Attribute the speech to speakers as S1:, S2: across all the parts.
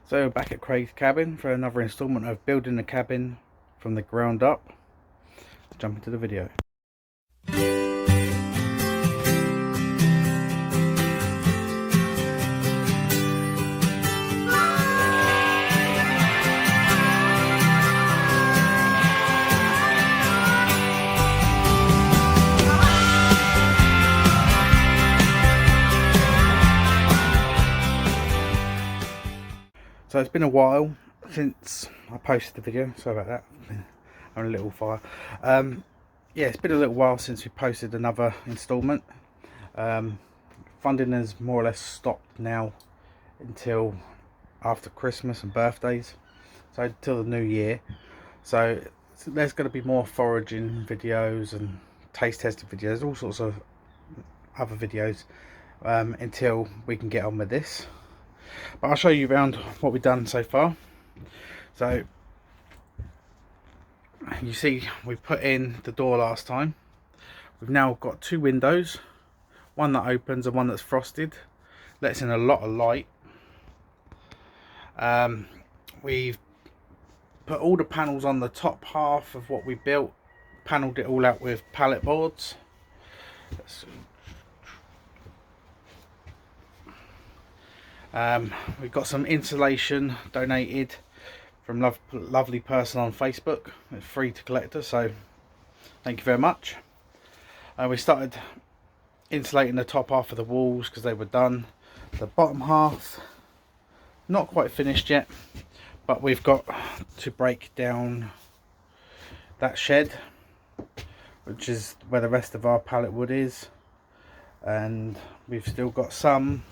S1: So back at Craig's cabin for another installment of building the cabin from the ground up. Let's jump into the video. So it's been a while since I posted the video. Sorry about that. I'm a little fire. Yeah, it's been a little while since we posted another installment. Funding has more or less stopped now until after Christmas and birthdays, so until the new year. So there's going to be more foraging videos and taste testing videos, all sorts of other videos until we can get on with this. But I'll show you around what we've done so far. So you see we put in the door last time. We've now got two windows, one that opens and one that's frosted, lets in a lot of light. We've put all the panels on the top half of what we built, panelled it all out with pallet boards. We've got some insulation donated from lovely person on Facebook. It's free to collector, so thank you very much. We started insulating the top half of the walls because they were done. The bottom half not quite finished yet, but we've got to break down that shed, which is where the rest of our pallet wood is, and we've still got some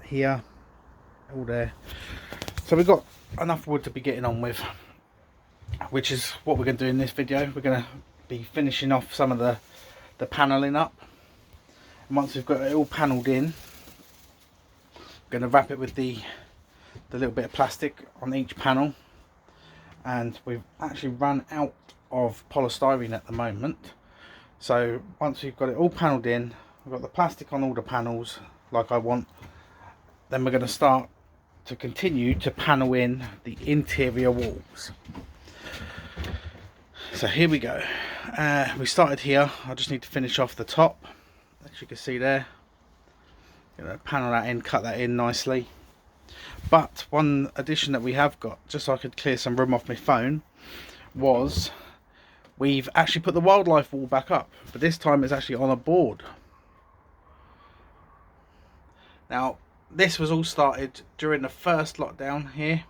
S1: here, all there. So we've got enough wood to be getting on with, which is what we're going to do in this video. We're going to be finishing off some of the panelling up, and once we've got it all panelled in, we're going to wrap it with the little bit of plastic on each panel. And we've actually run out of polystyrene at the moment, so once we've got it all panelled in, we've got the plastic on all the panels like I want, then we're going to start to continue to panel in the interior walls. So here we go. We started here. I just need to finish off the top, as you can see there. Panel that in, cut that in nicely. But one addition that we have got, just so I could clear some room off my phone, was we've actually put the wildlife wall back up, but this time it's actually on a board. Now this was all started during the first lockdown here,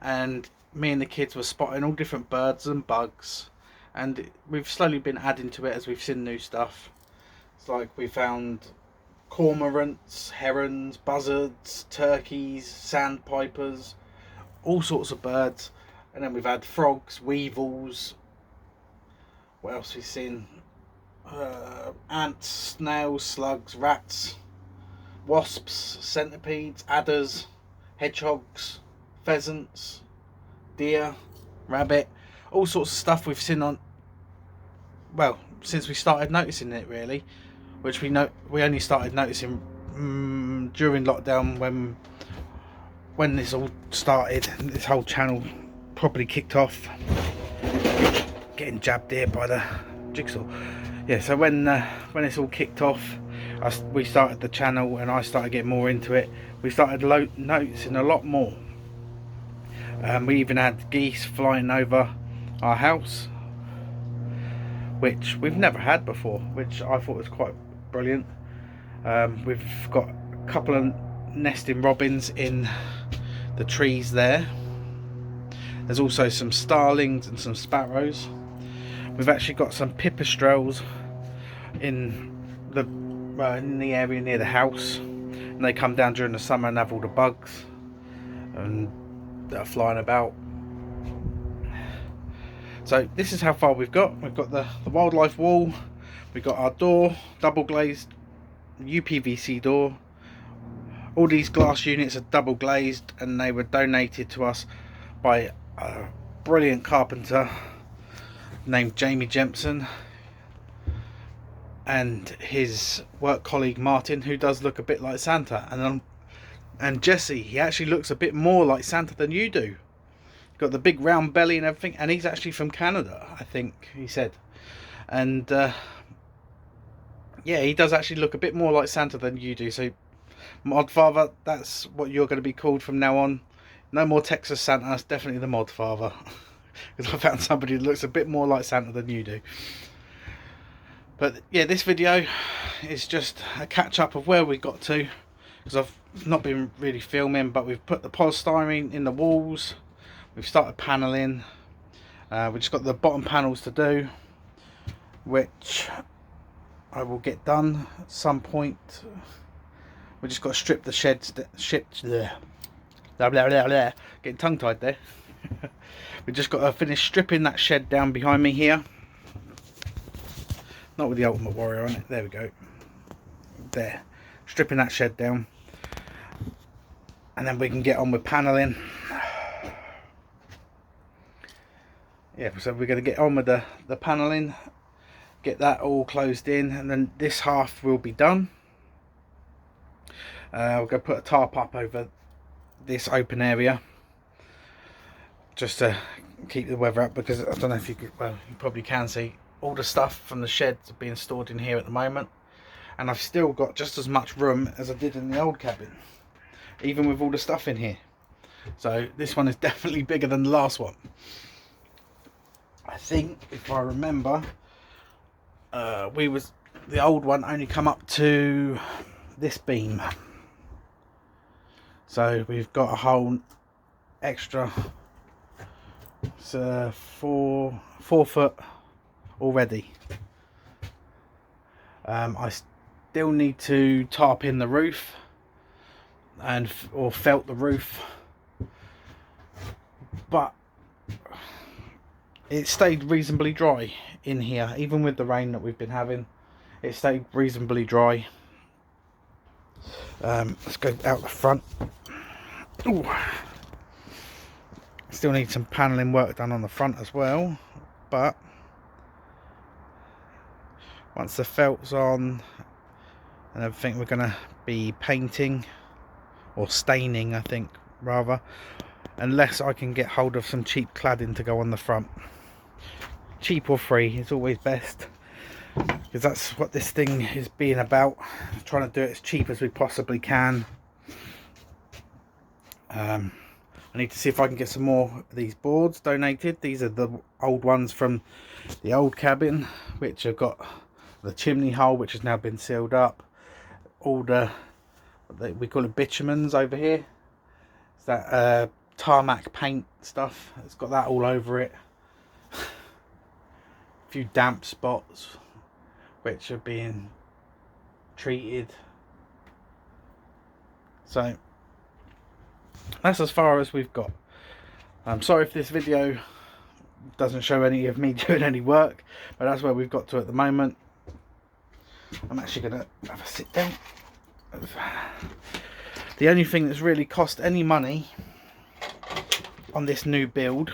S1: and me and the kids were spotting all different birds and bugs, and we've slowly been adding to it as we've seen new stuff. It's like we found cormorants, herons, buzzards, turkeys, sandpipers, all sorts of birds, and then we've had frogs, weevils. What else we've seen? Ants, snails, slugs, rats, wasps, centipedes, adders, hedgehogs, pheasants, deer, rabbit, all sorts of stuff we've seen on, well, since we started noticing it really, which we only started noticing during lockdown when this all started, this whole channel properly kicked off. Getting jabbed here by the jigsaw. Yeah, so when this all kicked off, we started the channel and I started getting more into it. We started noticing a lot more. We even had geese flying over our house, which we've never had before, which I thought was quite brilliant. We've got a couple of nesting robins in the trees there. There's also some starlings and some sparrows. We've actually got some pipistrelles in the area near the house, and they come down during the summer and have all the bugs and that are flying about. So this is how far we've got. We've got the wildlife wall, we've got our door, double glazed UPVC door. All these glass units are double glazed, and they were donated to us by a brilliant carpenter named Jamie Jempson and his work colleague Martin, who does look a bit like Santa. And And Jesse, he actually looks a bit more like Santa than you do. Got the big round belly and everything, and he's actually from Canada, I think he said. And yeah, he does actually look a bit more like Santa than you do. So Mod Father, that's what you're going to be called from now on. No more Texas Santa, that's definitely the Mod Father. Because I found somebody that looks a bit more like Santa than you do. But yeah, this video is just a catch up of where we got to, because I've not been really filming, but we've put the polystyrene in the walls, we've started paneling, we've just got the bottom panels to do, which I will get done at some point. We just got to strip the sheds, getting tongue tied there. We just got to finish stripping that shed down behind me here. Not with the Ultimate Warrior on it. There we go. There. Stripping that shed down. And then we can get on with paneling. Yeah, so we're going to get on with the paneling. Get that all closed in. And then this half will be done. We're going to put a tarp up over this open area. Just to keep the weather up. Because I don't know if you could, well, you probably can see. All the stuff from the sheds are being stored in here at the moment, and I've still got just as much room as I did in the old cabin, even with all the stuff in here. So this one is definitely bigger than the last one. I think, if I remember, the old one only come up to this beam, so we've got a whole extra 4 foot already. I still need to tarp in the roof or felt the roof, but it stayed reasonably dry in here. Even with the rain that we've been having, it stayed reasonably dry. Let's go out the front. Ooh. Still need some paneling work done on the front as well, but once the felt's on and everything, we're going to be painting or staining, I think, rather, unless I can get hold of some cheap cladding to go on the front. Cheap or free is always best, because that's what this thing is being about, trying to do it as cheap as we possibly can. I need to see if I can get some more of these boards donated. These are the old ones from the old cabin, which have got the chimney hole, which has now been sealed up. All we call it bitumens over here. It's that tarmac paint stuff. It's got that all over it. A few damp spots, which are being treated. So that's as far as we've got. I'm sorry if this video doesn't show any of me doing any work, but that's where we've got to at the moment. I'm actually going to have a sit down. The only thing that's really cost any money on this new build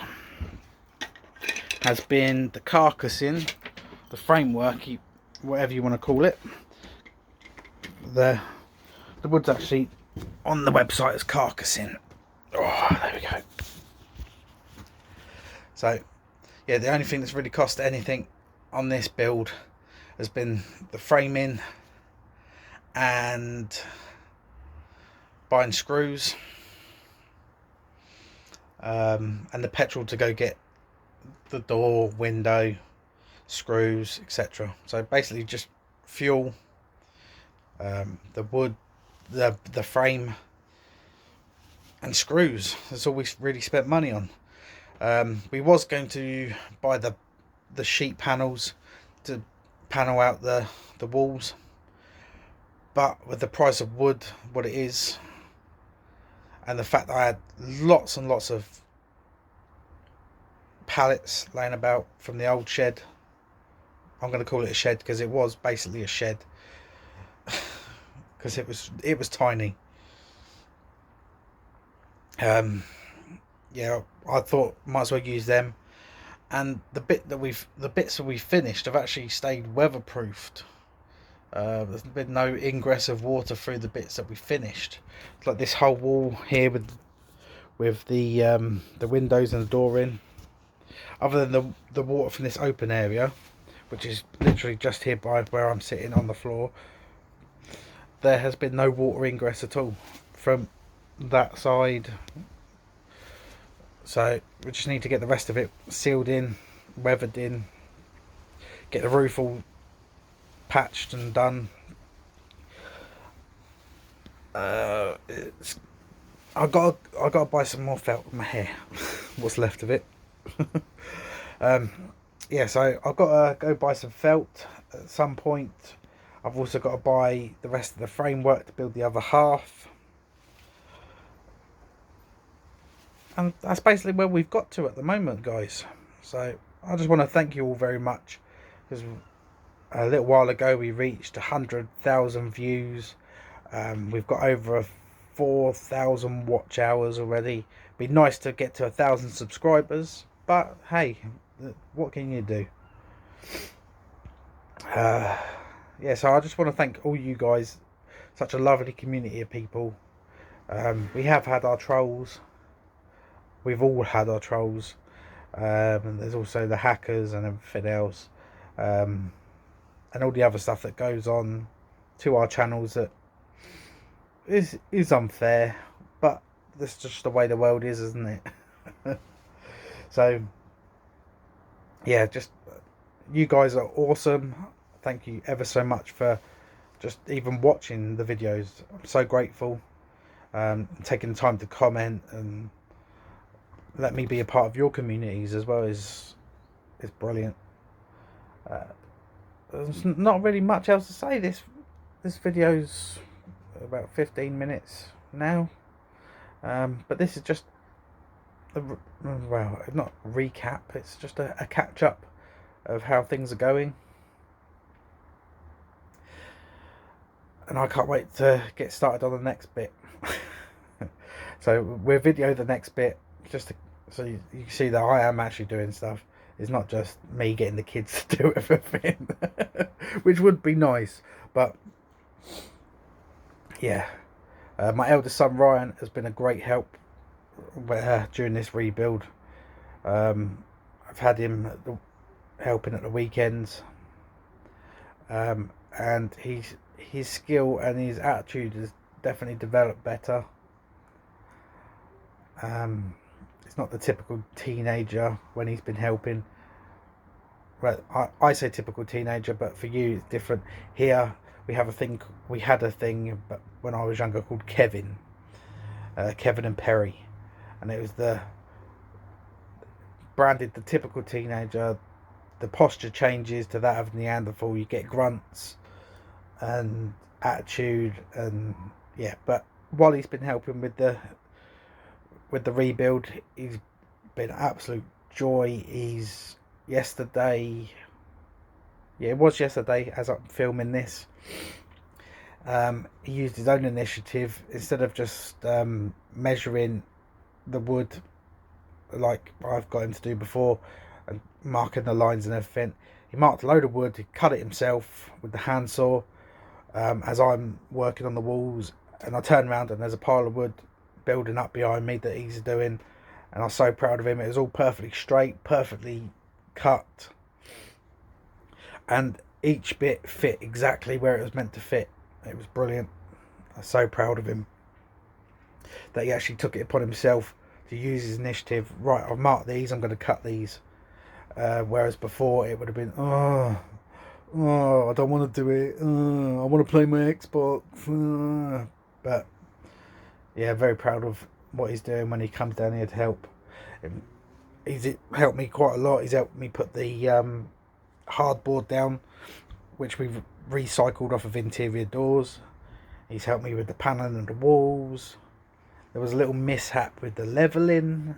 S1: has been the carcassing, the framework, whatever you want to call it. The wood's actually on the website as carcassing. Oh, there we go. So yeah, the only thing that's really cost anything on this build has been the framing and buying screws, and the petrol to go get the door, window, screws, etc. So basically just fuel, the wood, the frame and screws. That's all we really spent money on. We was going to buy the sheet panels to panel out the walls, but with the price of wood what it is, and the fact that I had lots and lots of pallets laying about from the old shed, I'm going to call it a shed because it was basically a shed, because it was tiny. Yeah, I thought might as well use them, and the bits that we've finished have actually stayed weatherproofed There's been no ingress of water through the bits that we finished. It's like this whole wall here with the windows and the door in. Other than the water from this open area, which is literally just here by where I'm sitting on the floor, there has been no water ingress at all from that side. So we just need to get the rest of it sealed in, weathered in, get the roof all patched and done. I gotta buy some more felt in my hair. What's left of it. Yeah, so I've got to go buy some felt at some point. I've also got to buy the rest of the framework to build the other half. And that's basically where we've got to at the moment, guys. So I just want to thank you all very much, because a little while ago we reached 100,000 views. We've got over 4,000 watch hours already. Be nice to get to 1,000 subscribers, but hey, what can you do? Yeah, so I just want to thank all you guys. Such a lovely community of people. We have had our trolls. We've all had our trolls. And there's also the hackers and everything else, and all the other stuff that goes on to our channels that is unfair, but that's just the way the world is, isn't it? So yeah, just you guys are awesome. Thank you ever so much for just even watching the videos. I'm so grateful. Taking the time to comment and let me be a part of your communities as well is brilliant. There's not really much else to say. This video's about 15 minutes now, but this is just well, not a recap, it's just a catch up of how things are going, and I can't wait to get started on the next bit. So we'll video the next bit just to, so you can see that I am actually doing stuff. It's not just me getting the kids to do everything, which would be nice, but yeah. My eldest son Ryan has been a great help during this rebuild. I've had him helping at the weekends, and his skill and his attitude has definitely developed better. It's not the typical teenager when he's been helping. Well, I say typical teenager, but for you it's different. Here we had a thing, but when I was younger, called Kevin and Perry, and it was branded the typical teenager. The posture changes to that of Neanderthal. You get grunts and attitude, and yeah. But while he's been helping with the rebuild, he's been absolute joy. Yesterday as I'm filming this, he used his own initiative. Instead of just measuring the wood like I've got him to do before and marking the lines and everything, he marked a load of wood. He cut it himself with the handsaw, as I'm working on the walls, and I turn around and there's a pile of wood building up behind me that he's doing, and I was so proud of him. It was all perfectly straight, perfectly cut, and each bit fit exactly where it was meant to fit. It was brilliant. I was so proud of him that he actually took it upon himself to use his initiative. Right, I've marked these, I'm going to cut these, whereas before it would have been, oh, I don't want to do it, I want to play my Xbox, but yeah, very proud of what he's doing when he comes down here to help. He's helped me quite a lot. He's helped me put the hardboard down, which we've recycled off of interior doors. He's helped me with the paneling and the walls. There was a little mishap with the leveling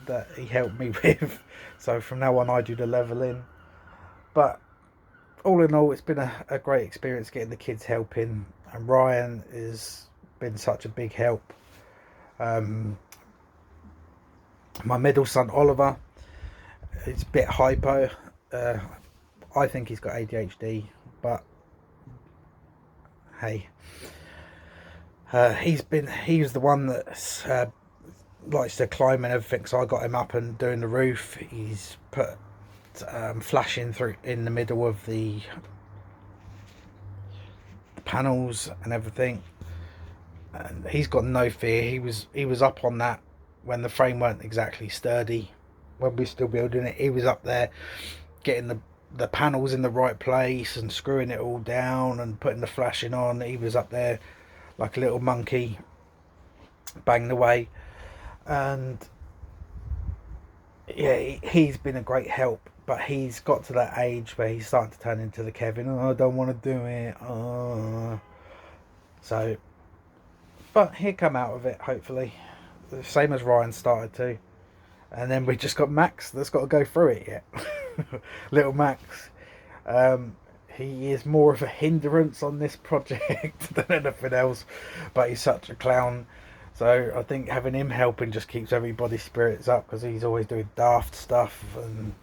S1: that he helped me with, so from now on I do the leveling. But all in all, it's been a great experience getting the kids helping, and Ryan has been such a big help. My middle son Oliver is a bit hypo. I think he's got ADHD, but hey, he was the one that likes to climb and everything, so I got him up and doing the roof. He's put flashing through in the middle of the panels and everything, and he's got no fear. He was up on that when the frame weren't exactly sturdy, when we were still building it. He was up there getting the panels in the right place and screwing it all down and putting the flashing on. He was up there like a little monkey, banging away. And yeah, he's been a great help, but he's got to that age where he's starting to turn into the Kevin. Oh, I don't want to do it. Oh. So, but he'll come out of it, hopefully. The same as Ryan started to. And then we just got Max that's got to go through it yet. Little Max. He is more of a hindrance on this project than anything else, but he's such a clown. So I think having him helping just keeps everybody's spirits up, because he's always doing daft stuff. And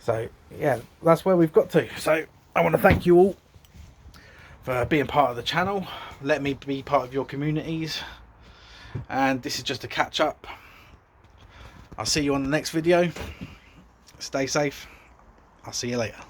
S1: so yeah, that's where we've got to. So I want to thank you all for being part of the channel. Let me be part of your communities. And this is just a catch up. I'll see you on the next video. Stay safe. I'll see you later.